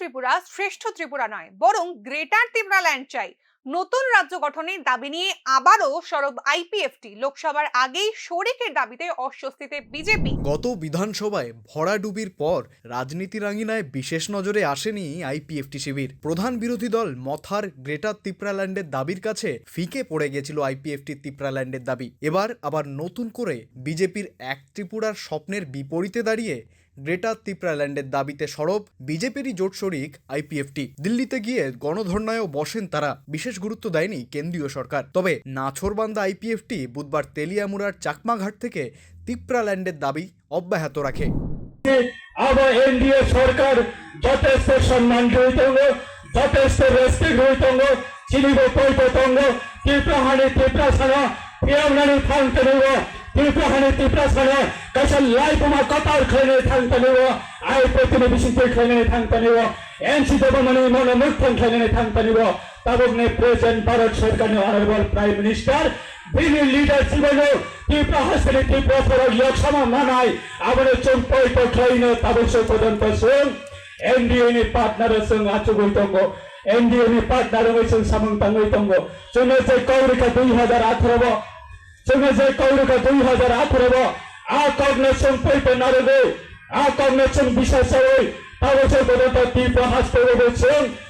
ত্রিপুরা শ্রেষ্ঠ ত্রিপুরা নয়, বরং গ্রেটার ত্রিপুরাল্যান্ড চাই। নতুন রাজ্য গঠনের দাবি নিয়ে আবারও সরব আইপিএফটি। লোকসভার আগেই শরিকের দাবিতে অস্বস্তিতে বিজেপি। গত বিধানসভায় ভরাডুবির পর রাজনীতির আঙিনায় বিশেষ নজরে আসেনি আইপিএফটি শিবির। প্রধান বিরোধী দল মথার গ্রেটার ত্রিপুরাল্যান্ডের দাবির কাছে ফিকে পড়ে গেছিল আইপিএফটি ত্রিপুরাল্যান্ডের দাবি। এবার আবার নতুন করে বিজেপির এক ত্রিপুরার স্বপ্নের বিপরীতে দাঁড়িয়ে গ্রেটার ত্রিপুরাল্যান্ডের দাবিতে সরব বিজেপিরই জোট শরিক আইপিএফটি। দিল্লিতে গিয়ে গণধর্নায়ও বসেন তারা। বিশেষ গুরুত্ব দেয়নি কেন্দ্রীয় সরকার। তবে নাছোড়বান্দা আইপিএফটি বুধবার তেলিয়ামুড়ার চাকমাঘাট থেকে ত্রিপুরাল্যান্ডের দাবি অব্যাহত রাখে। আবার এনডিএ সরকার যথেষ্ট সম্মান রইতঙ্গ, যথেষ্ট রেসপেক্ট রইতঙ্গ, চিনিব কইতঙ্গ, ত্রিপুরাহানি ত্রিপুরাসানা পিয়ামনানি থাকতে নেব, ত্রিপুরাহানি ত্রিপুরাসানা কাছে লাইফমা কতার খেলে থাকতে নেব, আই প্রতিনি বিশিষ্ট খেলে থাকতে নেব, এনসি দেবমণি মনে মুখ্য খেলে থাকতে নেব। তাবকনে প্রেজেন্ট ভারত সরকারের অনারেবল প্রাইম মিনিস্টার বিনি লিডার জীবনে ত্রিপুরা হাসপাতালে ত্রিপুরা লোকসভা মানায় আবার চম্পই পঠাইনে তাবক পর্যন্ত সঙ্গ এনডিএ পার্টনারের সঙ্গে আচুগৈতঙ্গ, এনডিএ পার্টনারের সঙ্গে সামংতাঙ্গৈতঙ্গ সঙ্গে যে কৌরিকা 2018 সঙ্গে যে কৌরিকা 2018 আ কগনেশন পইতে নারবে আ কগনেশন বিশেষ হই তাবক পর্যন্ত ত্রিপুরা হাসপাতালের সঙ্গে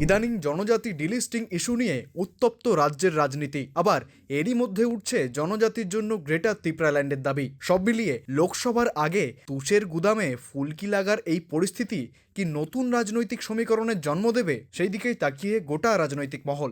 ইদানিং জনজাতি ডিলিস্টিং ইস্যু নিয়ে উত্তপ্ত রাজ্যের রাজনীতি। আবার এরই মধ্যে উঠছে জনজাতির জন্য গ্রেটার ত্রিপুরাল্যান্ডের দাবি। সব মিলিয়ে লোকসভার আগে তুষের গুদামে ফুলকি লাগার এই পরিস্থিতি কি নতুন রাজনৈতিক সমীকরণের জন্ম দেবে? সেই দিকেই তাকিয়ে গোটা রাজনৈতিক মহল।